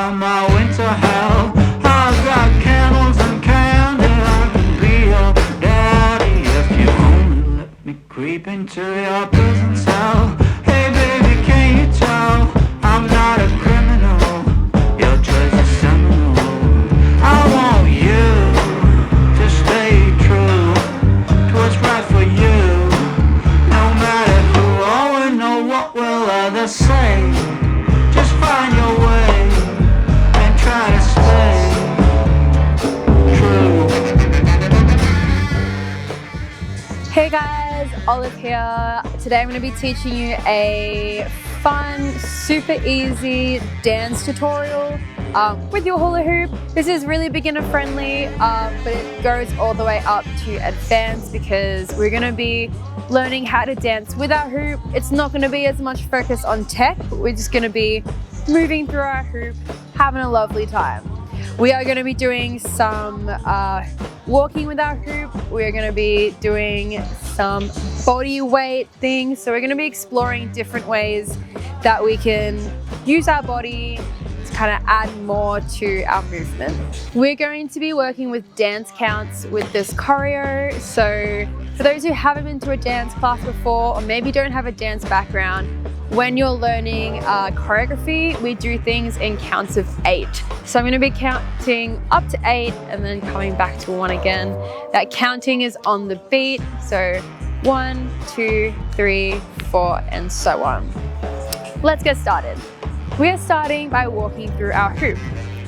from my winter hell. I've got candles and candy, I can be your daddy if you only let me creep into your prison cell. Hey baby, can you tell I'm not a criminal? Your choice is seminal. I want you to stay true to what's right for you. No matter who or know what will others say, just find your way and try to stay true. Hey guys, Olive here. Today I'm going to be teaching you a fun, super easy dance tutorial with your hula hoop. This is really beginner friendly, but it goes all the way up to advanced because we're going to be learning how to dance with our hoop. It's not going to be as much focus on tech, but we're just going to be moving through our hoop, having a lovely time. We are going to be doing some walking with our hoop. We're going to be doing some body weight things. So we're going to be exploring different ways that we can use our body to kind of add more to our movement. We're going to be working with dance counts with this choreo. So for those who haven't been to a dance class before, or maybe don't have a dance background, when you're learning choreography, we do things in counts of 8. So I'm going to be counting up to 8 and then coming back to 1 again. That counting is on the beat. So 1, 2, 3, 4, and so on. Let's get started. We are starting by walking through our hoop.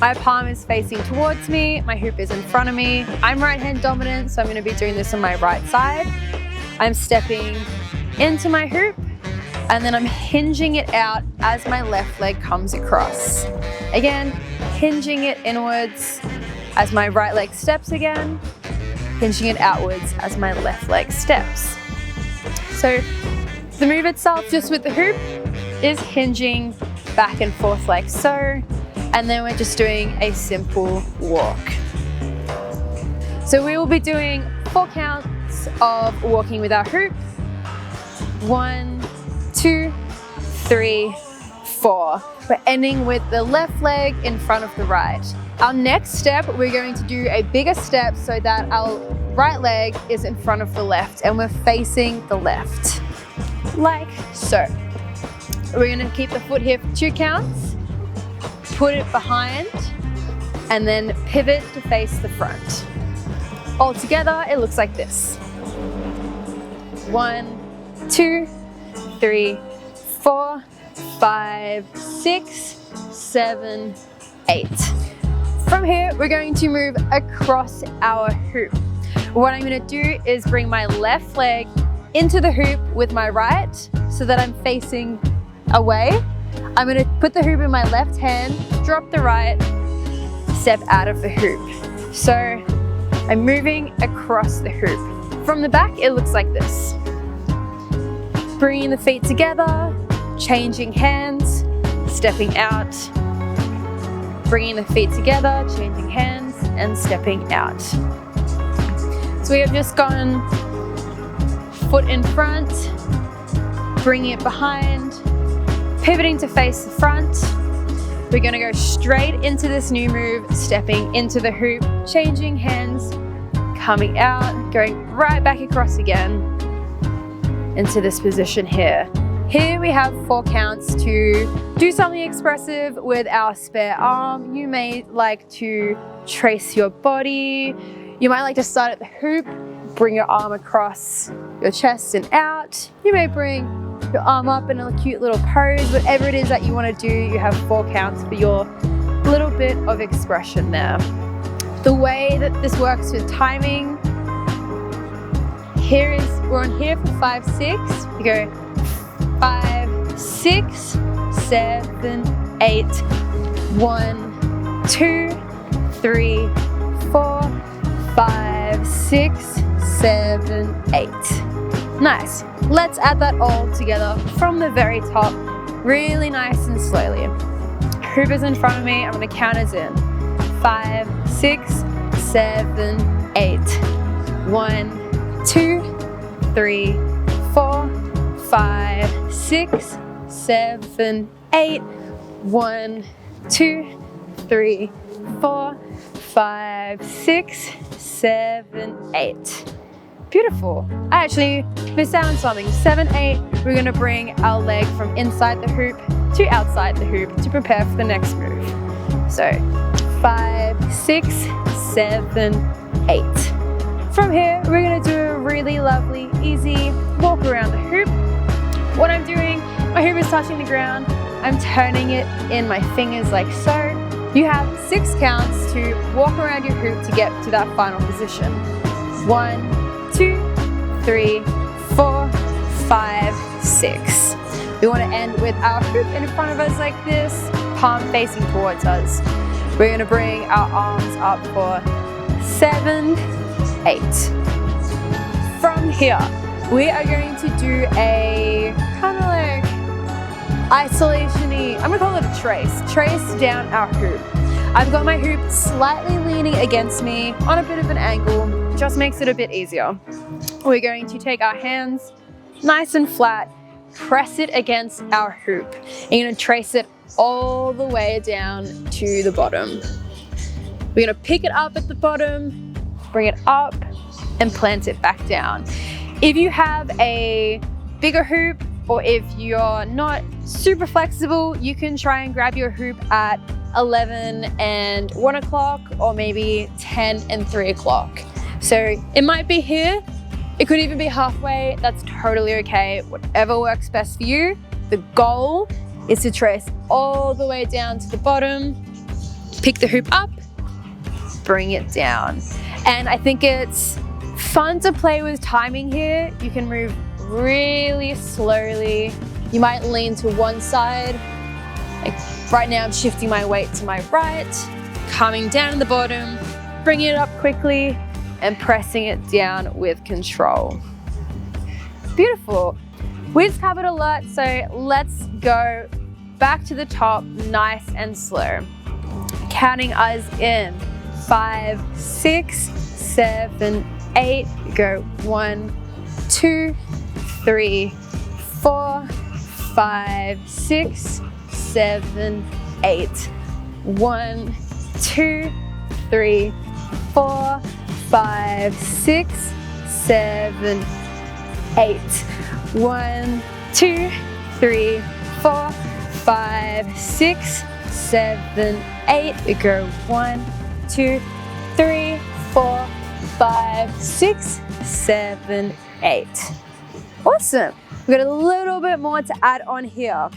My palm is facing towards me. My hoop is in front of me. I'm right hand dominant, so I'm going to be doing this on my right side. I'm stepping into my hoop, and then I'm hinging it out as my left leg comes across. Again, hinging it inwards as my right leg steps again, hinging it outwards as my left leg steps. So the move itself, just with the hoop, is hinging back and forth like so, and then we're just doing a simple walk. So we will be doing 4 counts of walking with our hoop. 1, 2, 3, 4. We're ending with the left leg in front of the right. Our next step, we're going to do a bigger step so that our right leg is in front of the left and we're facing the left, like so. We're going to keep the foot here for 2 counts, put it behind, and then pivot to face the front. All together, it looks like this. 1, 2, 3, 4, 5, 6, 7, 8. From here, we're going to move across our hoop. What I'm going to do is bring my left leg into the hoop with my right so that I'm facing away. I'm going to put the hoop in my left hand, drop the right, step out of the hoop. So I'm moving across the hoop. From the back, it looks like this. Bringing the feet together, changing hands, stepping out. Bringing the feet together, changing hands, and stepping out. So we have just gone foot in front, bringing it behind, pivoting to face the front. We're going to go straight into this new move, stepping into the hoop, changing hands, coming out, going right back across again into this position here. Here we have 4 counts to do something expressive with our spare arm. You may like to trace your body. You might like to start at the hoop, bring your arm across your chest and out. You may bring your arm up in a cute little pose. Whatever it is that you want to do, you have 4 counts for your little bit of expression there. The way that this works with timing, we're on here for 5, 6. You go 5, 6, 7, 8. 1, 2, 3, 4, 5, 6, 7, 8. Nice. Let's add that all together from the very top, really nice and slowly. Hoop is in front of me. I'm going to count us in. 5, 6, 7, 8. 1, 2, 3, 4, 5, 6, 7, 8. 1, 2, 3, 4, 5, 6, 7, 8. Beautiful. I actually missed out on something. 7, 8, we're gonna bring our leg from inside the hoop to outside the hoop to prepare for the next move. So 5, 6, 7, 8. From here, we're gonna do a really lovely, easy walk around the hoop. What I'm doing, my hoop is touching the ground. I'm turning it in my fingers like so. You have 6 counts to walk around your hoop to get to that final position. 1, 2, 3, 4, 5, 6. We want to end with our hoop in front of us like this, palm facing towards us. We're going to bring our arms up for 7, 8. From here, we are going to do a kind of like isolation-y, I'm going to call it a trace down our hoop. I've got my hoop slightly leaning against me on a bit of an angle, just makes it a bit easier. We're going to take our hands nice and flat, press it against our hoop. And you're going to trace it all the way down to the bottom. We're going to pick it up at the bottom, bring it up, and plant it back down. If you have a bigger hoop, or if you're not super flexible, you can try and grab your hoop at 11 and 1 o'clock, or maybe 10 and 3 o'clock. So it might be here, it could even be halfway, that's totally okay. Whatever works best for you. The goal is to trace all the way down to the bottom, pick the hoop up, bring it down. And I think it's fun to play with timing here. You can move really slowly. You might lean to one side. Like right now I'm shifting my weight to my right, coming down to the bottom, bringing it up quickly and pressing it down with control. Beautiful. We just covered a lot, so let's go back to the top nice and slow. Counting us in 5, 6, 7, 8. Go 1, 2, 3, 4, 5, 6, 7, 8. 1, 2, 3, 4, 5, 6, 7, 8. 1, 2, 3, 4, 5, 6, 7, 8. We go 1, 2, 3, 4, 5, 6, 7, 8. Awesome. We've got a little bit more to add on here.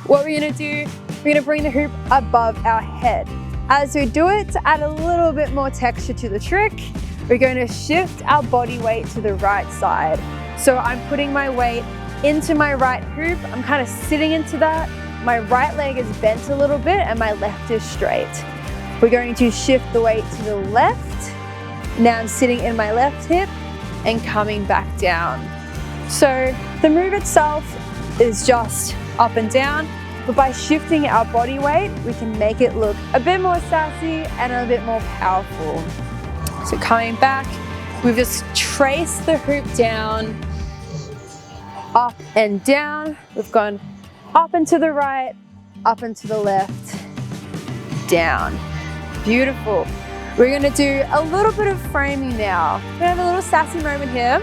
What we're gonna do, we're gonna bring the hoop above our head. As we do it, to add a little bit more texture to the trick, we're going to shift our body weight to the right side. So I'm putting my weight into my right hoop. I'm kind of sitting into that. My right leg is bent a little bit and my left is straight. We're going to shift the weight to the left. Now I'm sitting in my left hip and coming back down. So the move itself is just up and down, but by shifting our body weight, we can make it look a bit more sassy and a bit more powerful. So coming back, we've just traced the hoop down, up and down. We've gone up and to the right, up and to the left, down. Beautiful. We're gonna do a little bit of framing now. We're gonna have a little sassy moment here.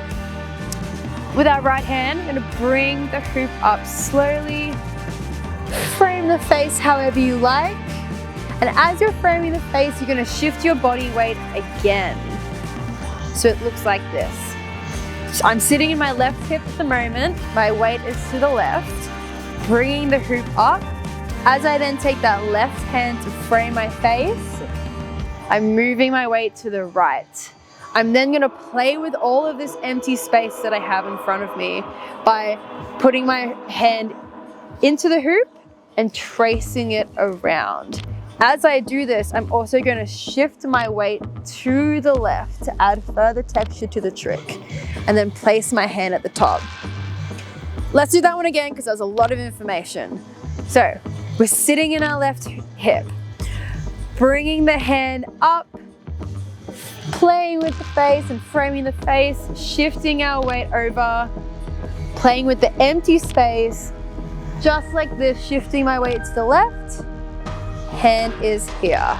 With our right hand, we're gonna bring the hoop up slowly, frame the face however you like. And as you're framing the face, you're gonna shift your body weight again. So it looks like this. So I'm sitting in my left hip at the moment. My weight is to the left, bringing the hoop up. As I then take that left hand to frame my face, I'm moving my weight to the right. I'm then gonna play with all of this empty space that I have in front of me by putting my hand into the hoop and tracing it around. As I do this, I'm also going to shift my weight to the left to add further texture to the trick, and then place my hand at the top. Let's do that one again because there's a lot of information. So we're sitting in our left hip, bringing the hand up, playing with the face and framing the face, shifting our weight over, playing with the empty space, just like this, shifting my weight to the left, hand is here.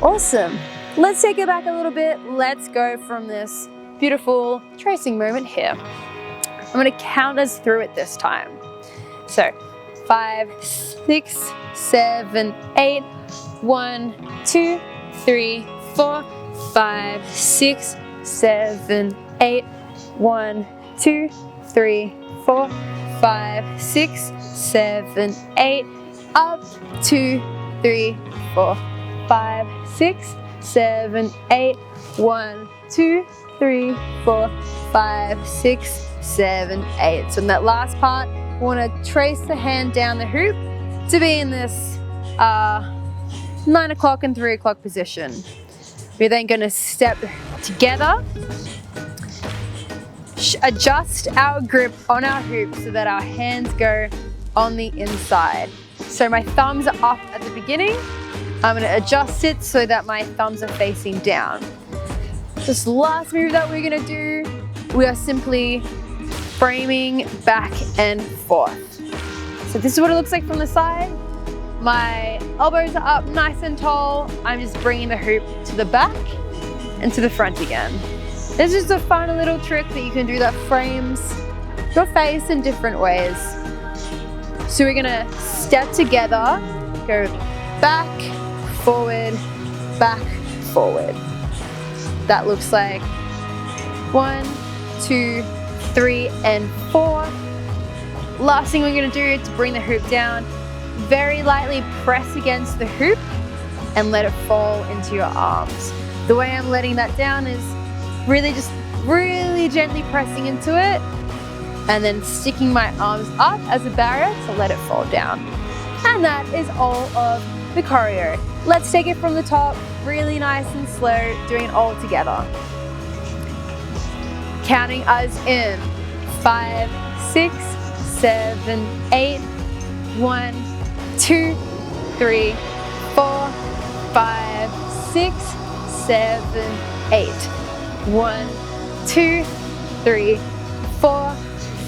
Awesome. Let's take it back a little bit. Let's go from this beautiful tracing moment here. I'm going to count us through it this time. So 5, 6, 7, 8, 1, 2, 3, 4, 5, 6, 7, 8, 1, 2, 3, 4, 5, 6, 7, 8, up, 2, 3, 4, 5, 6, 7, 8, 1, 2, 3, 4, 5, 6, 7, 8. So in that last part, we want to trace the hand down the hoop to be in this 9 o'clock and 3 o'clock position. We're then going to step together, adjust our grip on our hoop so that our hands go on the inside. So my thumbs are up at the beginning. I'm going to adjust it so that my thumbs are facing down. This last move that we're going to do, we are simply framing back and forth. So this is what it looks like from the side. My elbows are up nice and tall. I'm just bringing the hoop to the back and to the front again. This is a fun little trick that you can do that frames your face in different ways. So we're gonna step together, go back, forward, back, forward. That looks like 1, 2, 3, and 4. Last thing we're gonna do is bring the hoop down, very lightly press against the hoop and let it fall into your arms. The way I'm letting that down is really gently pressing into it and then sticking my arms up as a barrier to let it fall down. And that is all of the choreo. Let's take it from the top, really nice and slow, doing it all together. Counting us in 5, 6, 7, 8, 1, 2, 3, 4, 5, 6, 7, 8. 1, 2, 3, 4,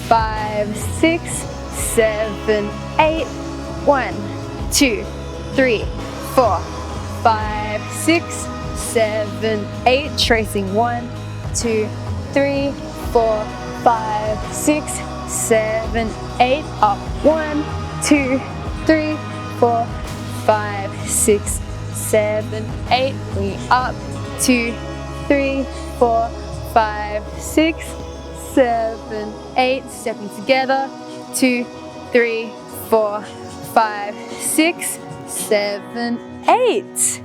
5, 6, 7, 8. 1, 2, 3, 4, 5, 6, 7, 8. Tracing 1, 2, 3, 4, 5, 6, 7, 8. Up 1, 2, 3, 4, 5, 6, 7, 8. Bring it up 2, 3, 4, 5, 6, 7, 8. Stepping together 2, 3, 4, 5, 6, 7, 8.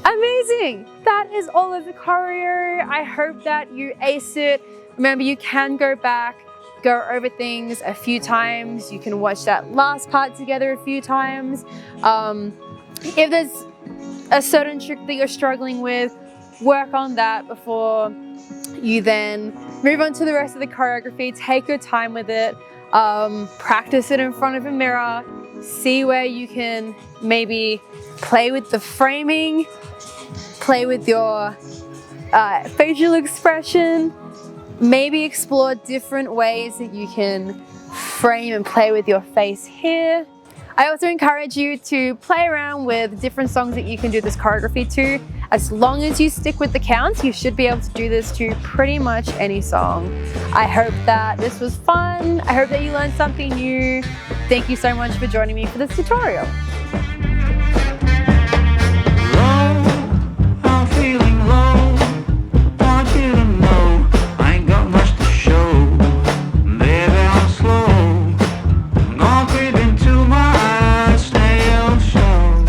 Amazing! That is all of the choreo. I hope that you ace it. Remember, you can go back, go over things a few times. You can watch that last part together a few times. If there's a certain trick that you're struggling with, work on that before you then move on to the rest of the choreography. Take your time with it. Practice it in front of a mirror. See where you can maybe play with the framing, play with your facial expression, maybe explore different ways that you can frame and play with your face here. I also encourage you to play around with different songs that you can do this choreography to. As long as you stick with the counts, you should be able to do this to pretty much any song. I hope that this was fun. I hope that you learned something new. Thank you so much for joining me for this tutorial. I'm feeling low. Want you to know I ain't got much to show. Baby, I'm slow. I'm all creeping to my eyes. Stay on show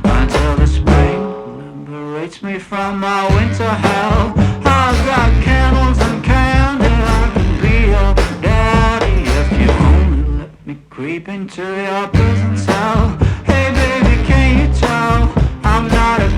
until the spring liberates me from my winter hell. I've got candles and candy. I can be your daddy if you only let me creep into your prison cell. Hey baby, can you tell I'm not a